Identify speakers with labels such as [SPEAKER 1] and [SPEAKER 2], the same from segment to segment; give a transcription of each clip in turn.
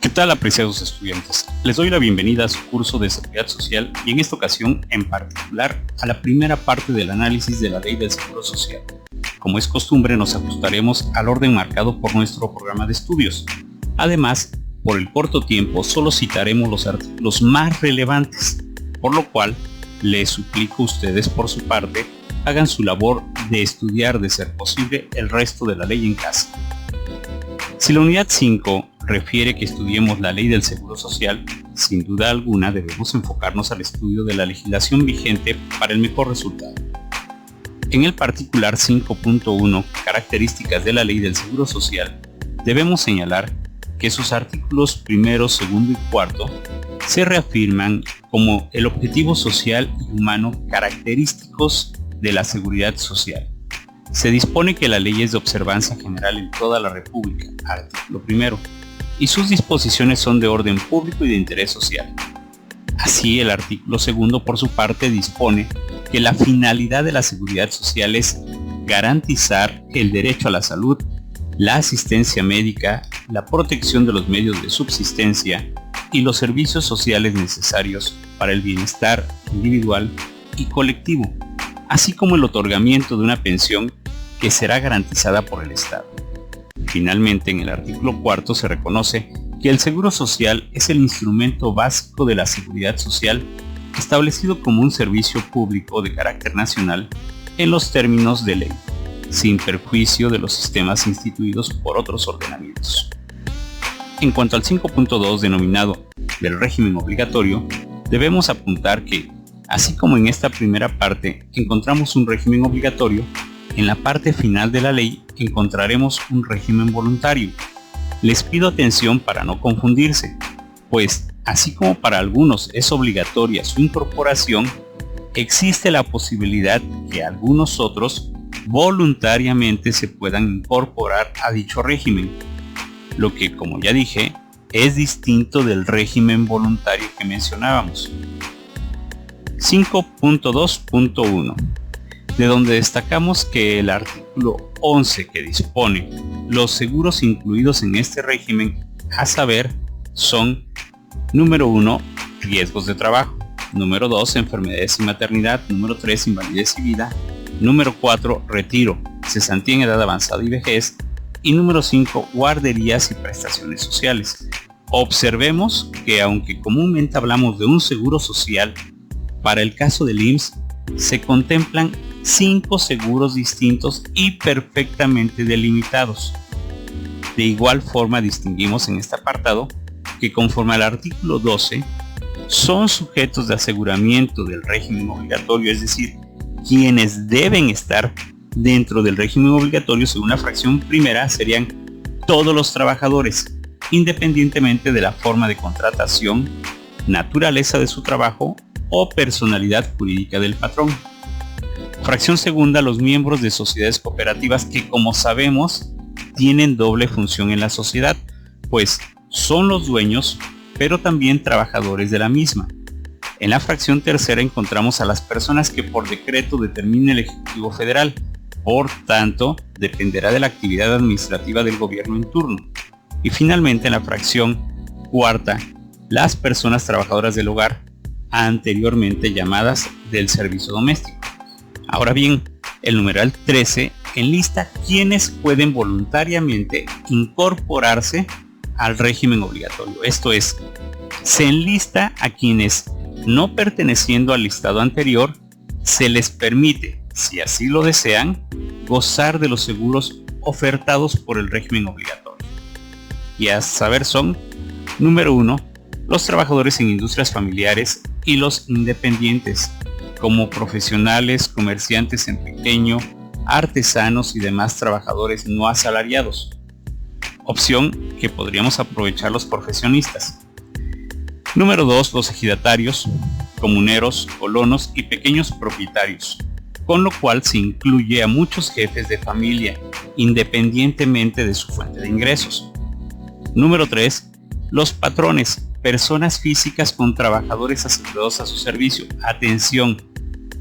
[SPEAKER 1] ¿Qué tal, apreciados estudiantes? Les doy la bienvenida a su curso de Seguridad Social y en esta ocasión en particular a la primera parte del análisis de la Ley del Seguro Social. Como es costumbre, nos ajustaremos al orden marcado por nuestro programa de estudios. Además, por el corto tiempo solo citaremos los artículos más relevantes, por lo cual les suplico a ustedes por su parte hagan su labor de estudiar de ser posible el resto de la ley en casa. Si la unidad 5 refiere que estudiemos la ley del Seguro Social, sin duda alguna debemos enfocarnos al estudio de la legislación vigente para el mejor resultado. En el particular 5.1, características de la ley del Seguro Social, debemos señalar que sus artículos primero, segundo y cuarto se reafirman como el objetivo social y humano característicos de la seguridad social. Se dispone que la ley es de observancia general en toda la República, artículo primero, y sus disposiciones son de orden público y de interés social. Así, el artículo segundo, por su parte, dispone que la finalidad de la seguridad social es garantizar el derecho a la salud, la asistencia médica, la protección de los medios de subsistencia y los servicios sociales necesarios para el bienestar individual y colectivo, así como el otorgamiento de una pensión que será garantizada por el Estado. Finalmente, en el artículo cuarto se reconoce que el Seguro Social es el instrumento básico de la seguridad social establecido como un servicio público de carácter nacional en los términos de ley, sin perjuicio de los sistemas instituidos por otros ordenamientos. En cuanto al 5.2 denominado del régimen obligatorio, debemos apuntar que, así como en esta primera parte encontramos un régimen obligatorio, en la parte final de la ley encontraremos un régimen voluntario. Les pido atención para no confundirse, pues así como para algunos es obligatoria su incorporación, existe la posibilidad que algunos otros voluntariamente se puedan incorporar a dicho régimen, lo que, como ya dije, es distinto del régimen voluntario que mencionábamos. 5.2.1, de donde destacamos que el artículo 11 que dispone los seguros incluidos en este régimen, a saber, son: número 1, riesgos de trabajo; número 2, enfermedades y maternidad; número 3, invalidez y vida; número 4, retiro, cesantía en edad avanzada y vejez; y número 5, guarderías y prestaciones sociales. Observemos que aunque comúnmente hablamos de un seguro social, para el caso del IMSS se contemplan 5 seguros distintos y perfectamente delimitados. De igual forma distinguimos en este apartado que, conforme al artículo 12, son sujetos de aseguramiento del régimen obligatorio, es decir, quienes deben estar dentro del régimen obligatorio según la fracción primera serían todos los trabajadores, independientemente de la forma de contratación, naturaleza de su trabajo o personalidad jurídica del patrón. Fracción segunda, los miembros de sociedades cooperativas que, como sabemos, tienen doble función en la sociedad, pues son los dueños, pero también trabajadores de la misma. En la fracción tercera encontramos a las personas que por decreto determine el Ejecutivo Federal, por tanto, dependerá de la actividad administrativa del gobierno en turno. Y finalmente, en la fracción cuarta, las personas trabajadoras del hogar, anteriormente llamadas del servicio doméstico. Ahora bien, el numeral 13 enlista quienes pueden voluntariamente incorporarse al régimen obligatorio. Esto es, se enlista a quienes, no perteneciendo al listado anterior, se les permite, si así lo desean, gozar de los seguros ofertados por el régimen obligatorio. Y a saber son: número 1, los trabajadores en industrias familiares y los independientes, como profesionales, comerciantes en pequeño, artesanos y demás trabajadores no asalariados. Opción que podríamos aprovechar los profesionistas. Número 2, los ejidatarios, comuneros, colonos y pequeños propietarios, con lo cual se incluye a muchos jefes de familia, independientemente de su fuente de ingresos. Número 3, los patrones, personas físicas con trabajadores asegurados a su servicio. Atención,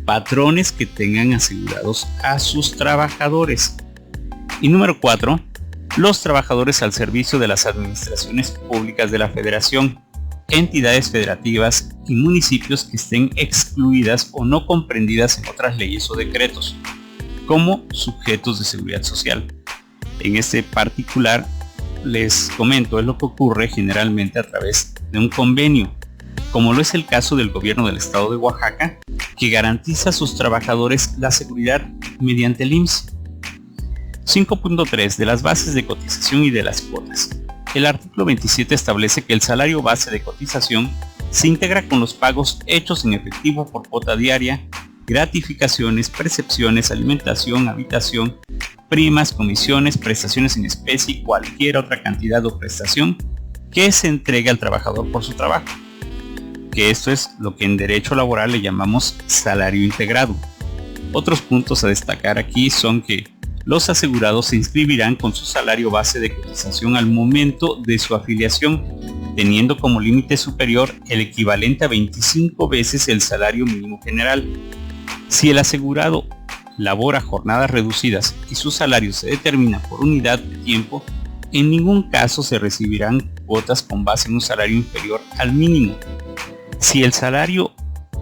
[SPEAKER 1] patrones que tengan asegurados a sus trabajadores. Y número 4, los trabajadores al servicio de las administraciones públicas de la Federación, entidades federativas y municipios que estén excluidas o no comprendidas en otras leyes o decretos, como sujetos de seguridad social. En este particular, les comento, es lo que ocurre generalmente a través de un convenio, como lo es el caso del gobierno del estado de Oaxaca, que garantiza a sus trabajadores la seguridad mediante el IMSS. 5.3 de las bases de cotización y de las cuotas. El artículo 27 establece que el salario base de cotización se integra con los pagos hechos en efectivo por cuota diaria, gratificaciones, percepciones, alimentación, habitación, primas, comisiones, prestaciones en especie y cualquier otra cantidad o prestación que se entregue al trabajador por su trabajo, que esto es lo que en derecho laboral le llamamos salario integrado. Otros puntos a destacar aquí son que los asegurados se inscribirán con su salario base de cotización al momento de su afiliación, teniendo como límite superior el equivalente a 25 veces el salario mínimo general. Si el asegurado labora jornadas reducidas y su salario se determina por unidad de tiempo, en ningún caso se recibirán cuotas con base en un salario inferior al mínimo. Si el salario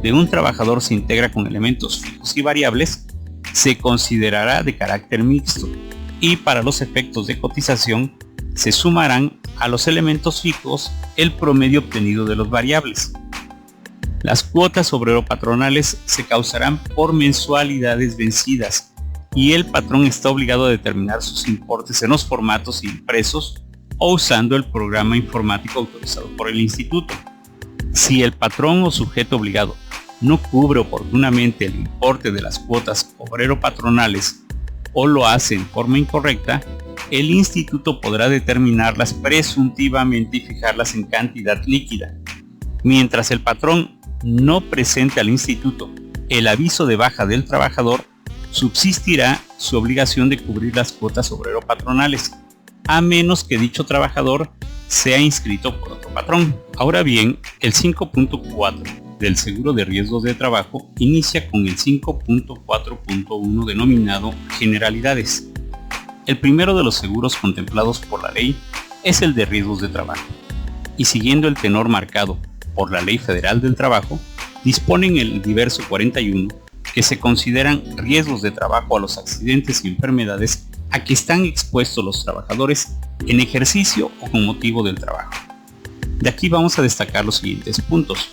[SPEAKER 1] de un trabajador se integra con elementos fijos y variables, se considerará de carácter mixto y para los efectos de cotización se sumarán a los elementos fijos el promedio obtenido de los variables. Las cuotas obrero-patronales se causarán por mensualidades vencidas y el patrón está obligado a determinar sus importes en los formatos impresos o usando el programa informático autorizado por el instituto. Si el patrón o sujeto obligado no cubre oportunamente el importe de las cuotas obrero-patronales o lo hace en forma incorrecta, el instituto podrá determinarlas presuntivamente y fijarlas en cantidad líquida. Mientras el patrón no presente al instituto el aviso de baja del trabajador, subsistirá su obligación de cubrir las cuotas obrero-patronales, a menos que dicho trabajador sea inscrito por otro patrón. Ahora bien, el 5.4 del seguro de riesgos de trabajo inicia con el 5.4.1 denominado generalidades. El primero de los seguros contemplados por la ley es el de riesgos de trabajo, y siguiendo el tenor marcado por la Ley Federal del Trabajo, dispone en el diverso 41 que se consideran riesgos de trabajo a los accidentes y enfermedades a que están expuestos los trabajadores en ejercicio o con motivo del trabajo. De aquí vamos a destacar los siguientes puntos.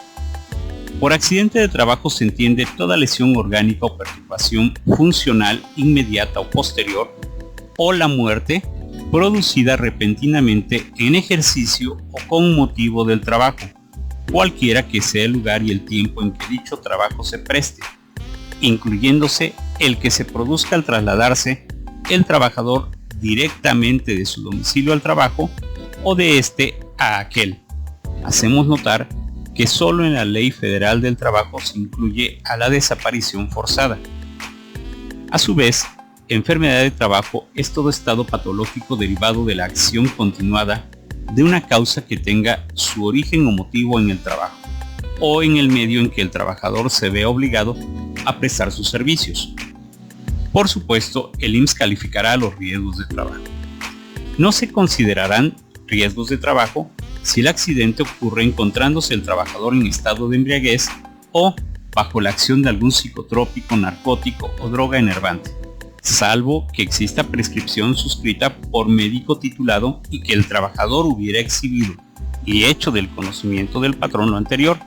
[SPEAKER 1] Por accidente de trabajo se entiende toda lesión orgánica o perturbación funcional inmediata o posterior, o la muerte producida repentinamente en ejercicio o con motivo del trabajo, cualquiera que sea el lugar y el tiempo en que dicho trabajo se preste, incluyéndose el que se produzca al trasladarse el trabajador directamente de su domicilio al trabajo o de este a aquel. Hacemos notar que solo en la Ley Federal del Trabajo se incluye a la desaparición forzada. A su vez, enfermedad de trabajo es todo estado patológico derivado de la acción continuada de una causa que tenga su origen o motivo en el trabajo, o en el medio en que el trabajador se ve obligado a prestar sus servicios. Por supuesto, el IMSS calificará los riesgos de trabajo. No se considerarán riesgos de trabajo si el accidente ocurre encontrándose el trabajador en estado de embriaguez o bajo la acción de algún psicotrópico, narcótico o droga enervante, salvo que exista prescripción suscrita por médico titulado y que el trabajador hubiera exhibido y hecho del conocimiento del patrón lo anterior.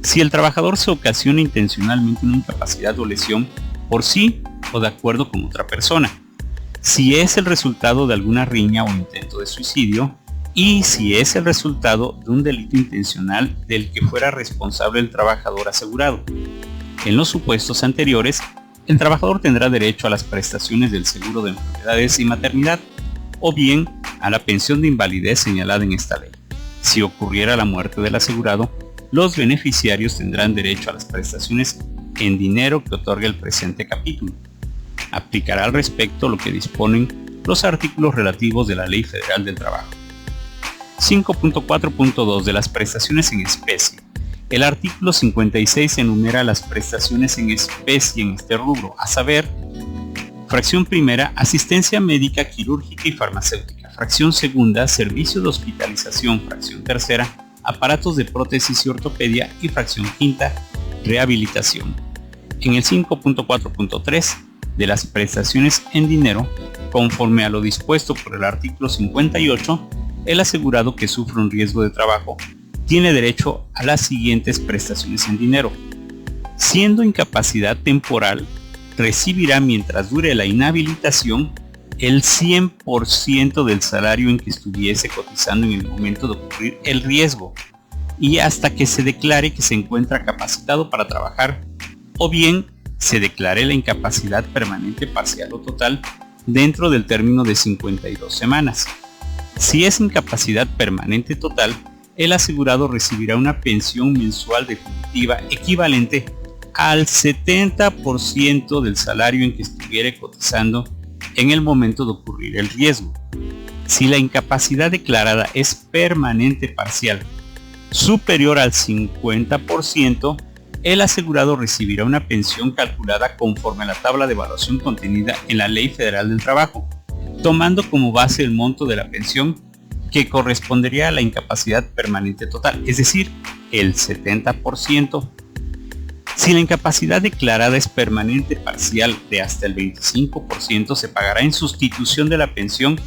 [SPEAKER 1] Si el trabajador se ocasiona intencionalmente una incapacidad o lesión por sí o de acuerdo con otra persona, si es el resultado de alguna riña o intento de suicidio, y si es el resultado de un delito intencional del que fuera responsable el trabajador asegurado. En los supuestos anteriores, el trabajador tendrá derecho a las prestaciones del seguro de enfermedades y maternidad, o bien a la pensión de invalidez señalada en esta ley. Si ocurriera la muerte del asegurado, los beneficiarios tendrán derecho a las prestaciones en dinero que otorga el presente capítulo. Aplicará al respecto lo que disponen los artículos relativos de la Ley Federal del Trabajo. 5.4.2 de las prestaciones en especie. El artículo 56 enumera las prestaciones en especie en este rubro, a saber, Fracción primera, asistencia médica, quirúrgica y farmacéutica. Fracción segunda, servicio de hospitalización. Fracción tercera, aparatos de prótesis y ortopedia. Y fracción quinta, rehabilitación. En el 5.4.3 de las prestaciones en dinero, conforme a lo dispuesto por el artículo 58, el asegurado que sufre un riesgo de trabajo tiene derecho a las siguientes prestaciones en dinero. Siendo incapacidad temporal, recibirá mientras dure la inhabilitación el 100% del salario en que estuviese cotizando en el momento de ocurrir el riesgo y hasta que se declare que se encuentra capacitado para trabajar, o bien se declare la incapacidad permanente parcial o total dentro del término de 52 semanas. Si es incapacidad permanente total, el asegurado recibirá una pensión mensual definitiva equivalente al 70% del salario en que estuviere cotizando en el momento de ocurrir el riesgo. Si la incapacidad declarada es permanente parcial superior al 50%, el asegurado recibirá una pensión calculada conforme a la tabla de evaluación contenida en la Ley Federal del Trabajo, tomando como base el monto de la pensión que correspondería a la incapacidad permanente total, es decir, el 70%. Si la incapacidad declarada es permanente parcial de hasta el 25%, se pagará en sustitución de la pensión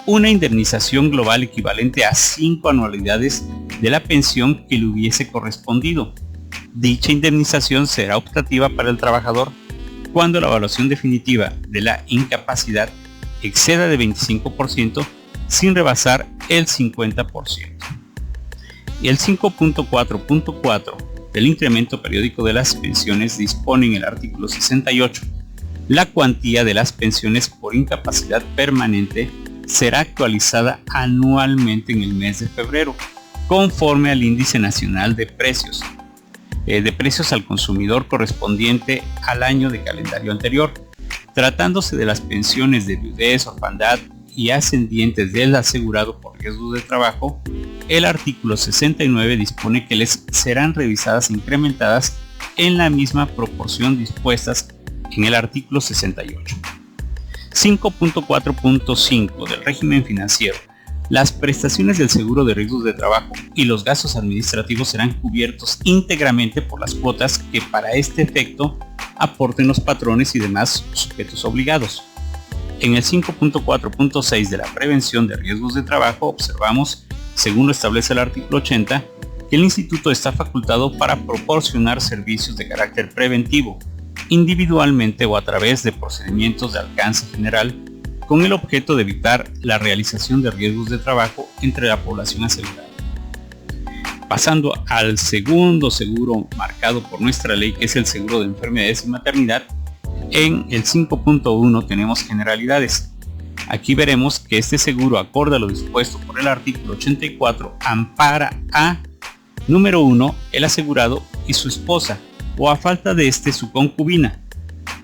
[SPEAKER 1] una indemnización global equivalente a 5 anualidades de la pensión que le hubiese correspondido. Dicha indemnización será optativa para el trabajador cuando la evaluación definitiva de la incapacidad exceda de 25% sin rebasar el 50%. Y el 5.4.4 del incremento periódico de las pensiones dispone en el artículo 68. La cuantía de las pensiones por incapacidad permanente será actualizada anualmente en el mes de febrero, conforme al índice nacional de precios al consumidor correspondiente al año de calendario anterior. Tratándose de las pensiones de viudez, orfandad y ascendientes del asegurado por riesgo de trabajo, el artículo 69 dispone que les serán revisadas e incrementadas en la misma proporción dispuestas en el artículo 68. 5.4.5 del régimen financiero. Las prestaciones del seguro de riesgos de trabajo y los gastos administrativos serán cubiertos íntegramente por las cuotas que para este efecto aporten los patrones y demás sujetos obligados. En el 5.4.6 de la prevención de riesgos de trabajo observamos, según lo establece el artículo 80, que el instituto está facultado para proporcionar servicios de carácter preventivo, individualmente o a través de procedimientos de alcance general, con el objeto de evitar la realización de riesgos de trabajo entre la población asegurada. Pasando al segundo seguro marcado por nuestra ley, que es el seguro de enfermedades y maternidad, en el 5.1 tenemos generalidades. Aquí veremos que este seguro, acorde a lo dispuesto por el artículo 84, ampara a, número 1, el asegurado y su esposa, o a falta de este su concubina,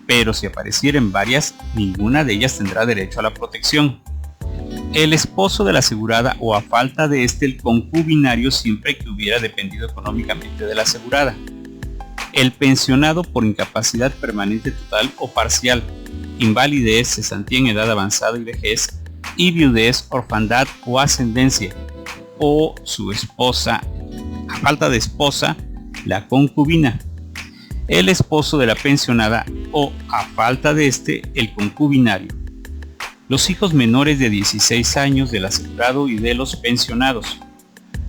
[SPEAKER 1] pero si aparecieren varias, ninguna de ellas tendrá derecho a la protección. El esposo de la asegurada o a falta de este el concubinario siempre que hubiera dependido económicamente de la asegurada. El pensionado por incapacidad permanente total o parcial, invalidez, cesantía en edad avanzada y vejez, y viudez, orfandad o ascendencia, o su esposa, a falta de esposa, la concubina. El esposo de la pensionada o, a falta de este, el concubinario. Los hijos menores de 16 años del asegurado y de los pensionados.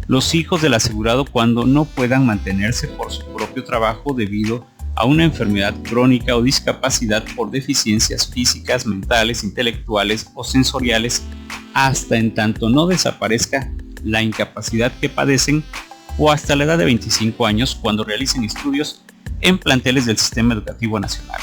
[SPEAKER 1] Los hijos del asegurado cuando no puedan mantenerse por su propio trabajo debido a una enfermedad crónica o discapacidad por deficiencias físicas, mentales, intelectuales o sensoriales, hasta en tanto no desaparezca la incapacidad que padecen, o hasta la edad de 25 años cuando realicen estudios en planteles del Sistema Educativo Nacional.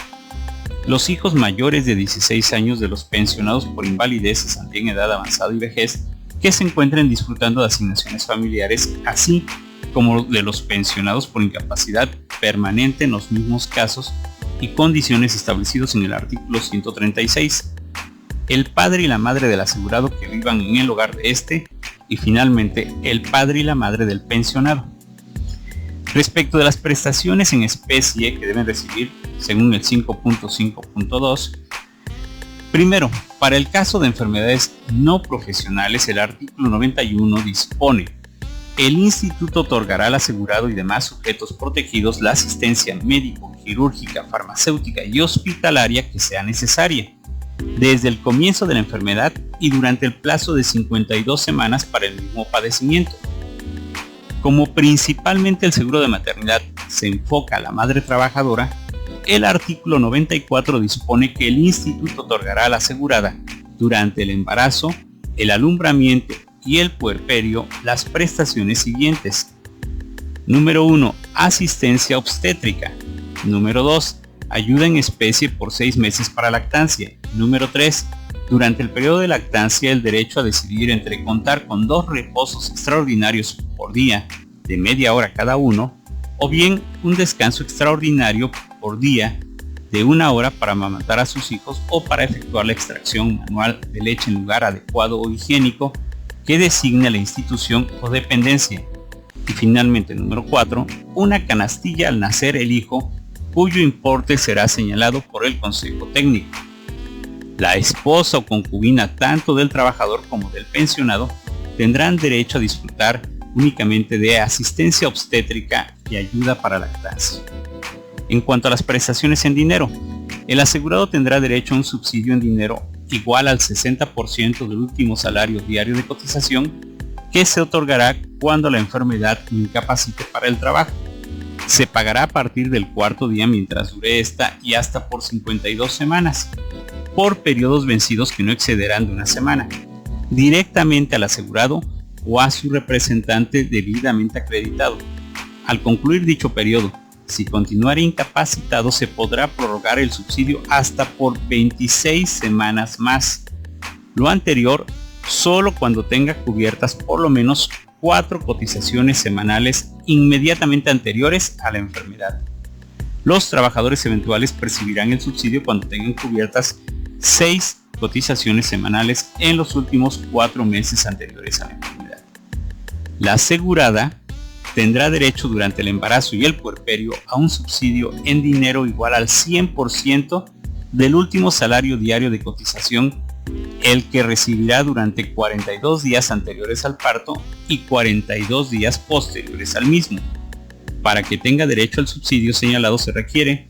[SPEAKER 1] Los hijos mayores de 16 años de los pensionados por invalidez, cesantía en edad avanzada y vejez que se encuentren disfrutando de asignaciones familiares, así como de los pensionados por incapacidad permanente en los mismos casos y condiciones establecidos en el artículo 136. El padre y la madre del asegurado que vivan en el hogar de este, y finalmente el padre y la madre del pensionado. Respecto de las prestaciones en especie que deben recibir, según el 5.5.2, Primero, para el caso de enfermedades no profesionales, el artículo 91 dispone: el instituto otorgará al asegurado y demás sujetos protegidos la asistencia médico, quirúrgica, farmacéutica y hospitalaria que sea necesaria, desde el comienzo de la enfermedad y durante el plazo de 52 semanas para el mismo padecimiento. Como principalmente el seguro de maternidad se enfoca a la madre trabajadora, el artículo 94 dispone que el instituto otorgará a la asegurada durante el embarazo, el alumbramiento y el puerperio las prestaciones siguientes. Número 1. Asistencia obstétrica. Número 2. Ayuda en especie por 6 meses para lactancia. Número 3. Durante el periodo de lactancia, el derecho a decidir entre contar con 2 reposos extraordinarios por día de media hora cada uno, o bien un descanso extraordinario por día de 1 hora para amamantar a sus hijos o para efectuar la extracción manual de leche en lugar adecuado o higiénico que designe la institución o dependencia. Y finalmente, número 4, una canastilla al nacer el hijo, cuyo importe será señalado por el Consejo Técnico. La esposa o concubina tanto del trabajador como del pensionado tendrán derecho a disfrutar únicamente de asistencia obstétrica y ayuda para lactancia. En cuanto a las prestaciones en dinero, el asegurado tendrá derecho a un subsidio en dinero igual al 60% del último salario diario de cotización, que se otorgará cuando la enfermedad lo incapacite para el trabajo. Se pagará a partir del 4º día mientras dure esta y hasta por 52 semanas, por periodos vencidos que no excederán de 1 semana, directamente al asegurado o a su representante debidamente acreditado. Al concluir dicho periodo, si continuara incapacitado, se podrá prorrogar el subsidio hasta por 26 semanas más. Lo anterior solo cuando tenga cubiertas por lo menos 4 cotizaciones semanales inmediatamente anteriores a la enfermedad. Los trabajadores eventuales percibirán el subsidio cuando tengan cubiertas 6 cotizaciones semanales en los últimos 4 meses anteriores a la enfermedad. La asegurada tendrá derecho durante el embarazo y el puerperio a un subsidio en dinero igual al 100% del último salario diario de cotización, el que recibirá durante 42 días anteriores al parto y 42 días posteriores al mismo. Para que tenga derecho al subsidio señalado se requiere: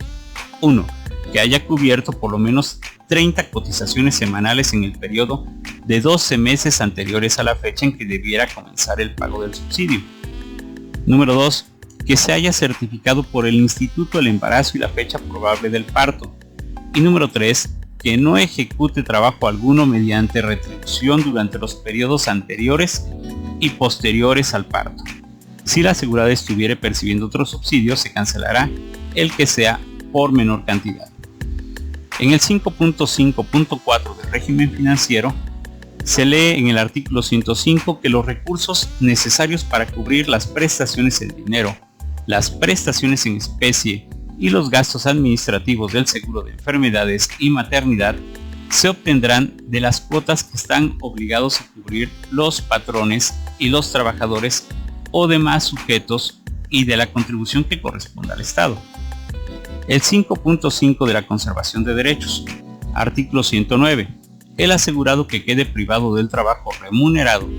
[SPEAKER 1] 1. Que haya cubierto por lo menos 30 cotizaciones semanales en el periodo de 12 meses anteriores a la fecha en que debiera comenzar el pago del subsidio. Número 2. Que se haya certificado por el instituto el embarazo y la fecha probable del parto. Y número 3. Que no ejecute trabajo alguno mediante retribución durante los periodos anteriores y posteriores al parto. Si la asegurada estuviere percibiendo otro subsidio, se cancelará el que sea por menor cantidad. En el 5.5.4 del régimen financiero, se lee en el artículo 105 que los recursos necesarios para cubrir las prestaciones en dinero, las prestaciones en especie y los gastos administrativos del seguro de enfermedades y maternidad se obtendrán de las cuotas que están obligados a cubrir los patrones y los trabajadores o demás sujetos y de la contribución que corresponda al Estado. El 5.5 de la conservación de derechos, artículo 109. El asegurado que quede privado del trabajo remunerado,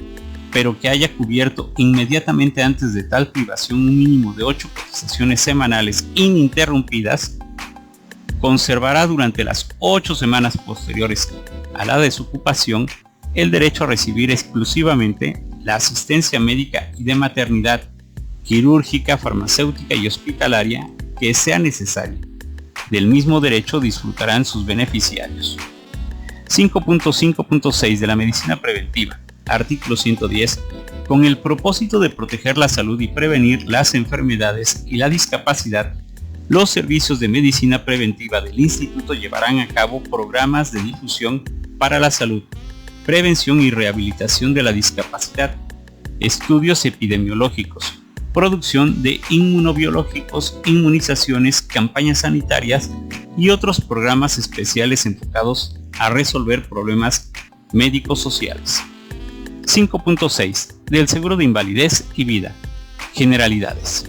[SPEAKER 1] pero que haya cubierto inmediatamente antes de tal privación un mínimo de 8 cotizaciones semanales ininterrumpidas, conservará durante las 8 semanas posteriores a la desocupación el derecho a recibir exclusivamente la asistencia médica y de maternidad, quirúrgica, farmacéutica y hospitalaria que sea necesaria. Del mismo derecho disfrutarán sus beneficiarios. 5.5.6 de la medicina preventiva, artículo 110, con el propósito de proteger la salud y prevenir las enfermedades y la discapacidad, los servicios de medicina preventiva del instituto llevarán a cabo programas de difusión para la salud, prevención y rehabilitación de la discapacidad, estudios epidemiológicos, producción de inmunobiológicos, inmunizaciones, campañas sanitarias y otros programas especiales enfocados a resolver problemas médicos sociales. 5.6 del seguro de invalidez y vida. Generalidades.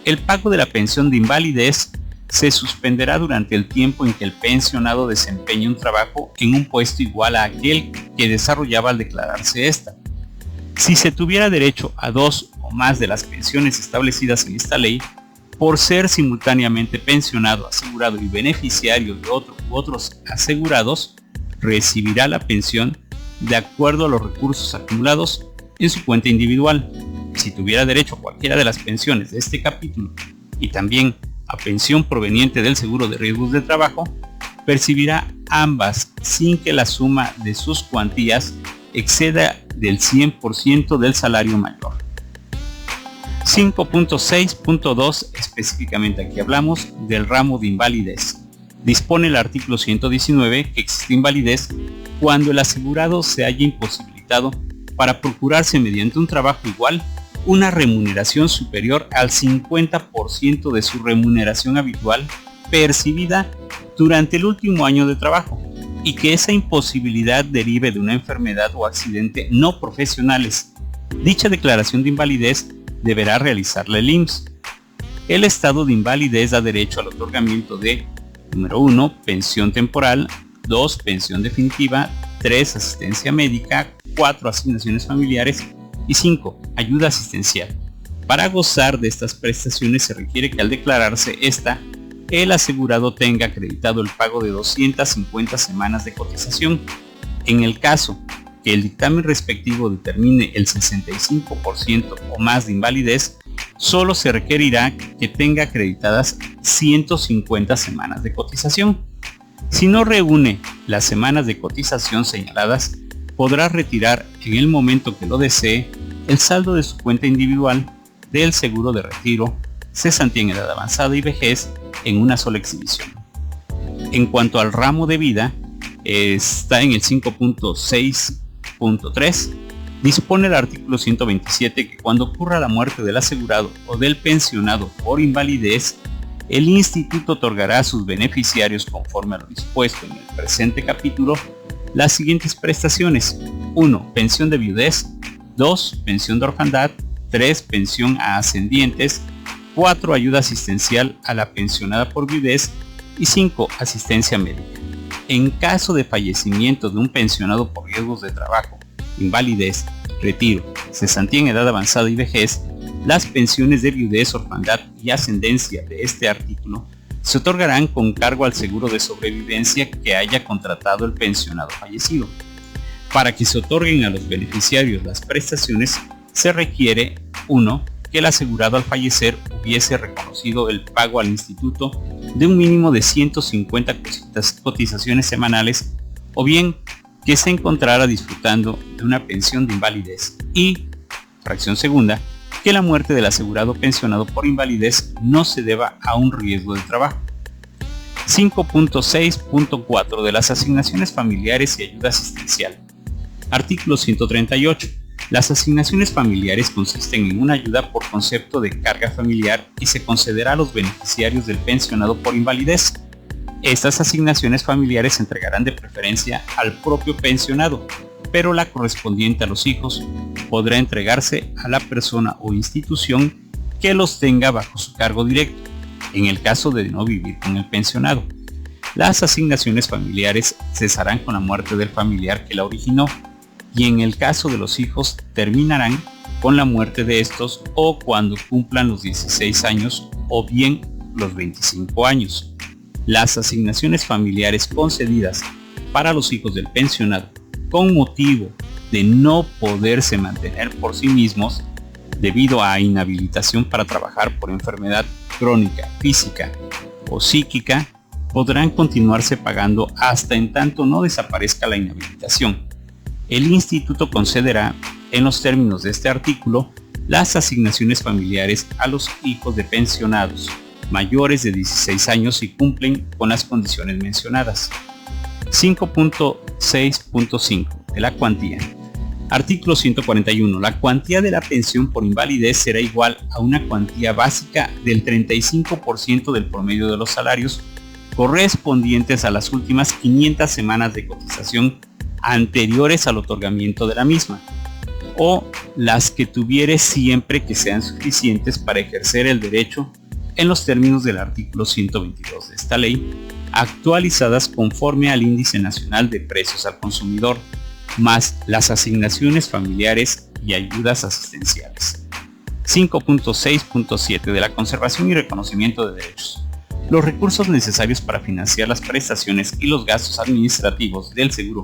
[SPEAKER 1] El pago de la pensión de invalidez se suspenderá durante el tiempo en que el pensionado desempeñe un trabajo en un puesto igual a aquel que desarrollaba al declararse esta. Si se tuviera derecho a dos o más de las pensiones establecidas en esta ley, por ser simultáneamente pensionado, asegurado y beneficiario de otro u otros asegurados, recibirá la pensión de acuerdo a los recursos acumulados en su cuenta individual. Si tuviera derecho a cualquiera de las pensiones de este capítulo y también a pensión proveniente del seguro de riesgos de trabajo, percibirá ambas sin que la suma de sus cuantías exceda del 100% del salario mayor. 5.6.2 específicamente aquí hablamos del ramo de invalidez. Dispone el artículo 119 que existe invalidez cuando el asegurado se haya imposibilitado para procurarse mediante un trabajo igual una remuneración superior al 50% de su remuneración habitual percibida durante el último año de trabajo y que esa imposibilidad derive de una enfermedad o accidente no profesionales. Dicha declaración de invalidez deberá realizarla el IMSS. El estado de invalidez da derecho al otorgamiento de, número 1, pensión temporal, 2, pensión definitiva, 3, asistencia médica, 4, asignaciones familiares y 5, ayuda asistencial. Para gozar de estas prestaciones se requiere que al declararse esta, el asegurado tenga acreditado el pago de 250 semanas de cotización. En el caso que el dictamen respectivo determine el 65% o más de invalidez, solo se requerirá que tenga acreditadas 150 semanas de cotización. Si no reúne las semanas de cotización señaladas, podrá retirar en el momento que lo desee el saldo de su cuenta individual del seguro de retiro, cesantía en edad avanzada y vejez en una sola exhibición. En cuanto al ramo de vida, está en el 5.6.3, dispone el artículo 127 que cuando ocurra la muerte del asegurado o del pensionado por invalidez, el instituto otorgará a sus beneficiarios, conforme a lo dispuesto en el presente capítulo, las siguientes prestaciones: 1. Pensión de viudez, 2. Pensión de orfandad, 3. Pensión a ascendientes, 4. Ayuda asistencial a la pensionada por viudez y 5. Asistencia médica. En caso de fallecimiento de un pensionado por riesgos de trabajo, invalidez, retiro, cesantía en edad avanzada y vejez, las pensiones de viudez, orfandad y ascendencia de este artículo se otorgarán con cargo al seguro de sobrevivencia que haya contratado el pensionado fallecido. Para que se otorguen a los beneficiarios las prestaciones, se requiere 1. Que el asegurado al fallecer hubiese reconocido el pago al instituto de un mínimo de 150 cotizaciones semanales, o bien que se encontrara disfrutando de una pensión de invalidez, y, fracción segunda, que la muerte del asegurado pensionado por invalidez no se deba a un riesgo de trabajo. 5.6.4 de las asignaciones familiares y ayuda asistencial. Artículo 138. Las asignaciones familiares consisten en una ayuda por concepto de carga familiar y se concederá a los beneficiarios del pensionado por invalidez. Estas asignaciones familiares se entregarán de preferencia al propio pensionado, pero la correspondiente a los hijos podrá entregarse a la persona o institución que los tenga bajo su cargo directo, en el caso de no vivir con el pensionado. Las asignaciones familiares cesarán con la muerte del familiar que la originó, y en el caso de los hijos terminarán con la muerte de estos o cuando cumplan los 16 años o bien los 25 años. Las asignaciones familiares concedidas para los hijos del pensionado con motivo de no poderse mantener por sí mismos debido a inhabilitación para trabajar por enfermedad crónica, física o psíquica, podrán continuarse pagando hasta en tanto no desaparezca la inhabilitación. El instituto concederá, en los términos de este artículo, las asignaciones familiares a los hijos de pensionados mayores de 16 años si cumplen con las condiciones mencionadas. 5.6.5 de la cuantía. Artículo 141. La cuantía de la pensión por invalidez será igual a una cuantía básica del 35% del promedio de los salarios correspondientes a las últimas 500 semanas de cotización anteriores al otorgamiento de la misma, o las que tuviere siempre que sean suficientes para ejercer el derecho en los términos del artículo 122 de esta ley, actualizadas conforme al Índice Nacional de Precios al Consumidor, más las asignaciones familiares y ayudas asistenciales. 5.6.7 de la conservación y reconocimiento de derechos. Los recursos necesarios para financiar las prestaciones y los gastos administrativos del seguro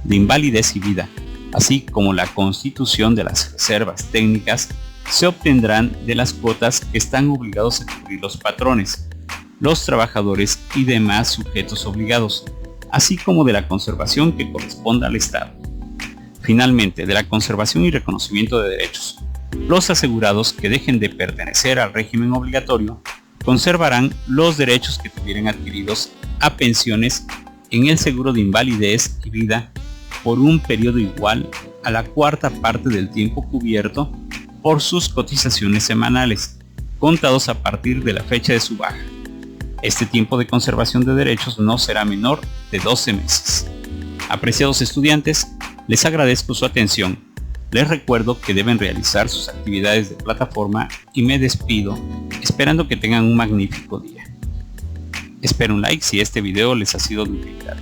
[SPEAKER 1] de invalidez y vida, así como la constitución de las reservas técnicas, se obtendrán de las cuotas que están obligados a cubrir los patrones, los trabajadores y demás sujetos obligados, así como de la conservación que corresponda al Estado. Finalmente, de la conservación y reconocimiento de derechos. Los asegurados que dejen de pertenecer al régimen obligatorio conservarán los derechos que tuvieran adquiridos a pensiones en el seguro de invalidez y vida por un periodo igual a la cuarta parte del tiempo cubierto por sus cotizaciones semanales, contados a partir de la fecha de su baja. Este tiempo de conservación de derechos no será menor de 12 meses. Apreciados estudiantes, les agradezco su atención. Les recuerdo que deben realizar sus actividades de plataforma y me despido esperando que tengan un magnífico día. Espero un like si este video les ha sido de utilidad.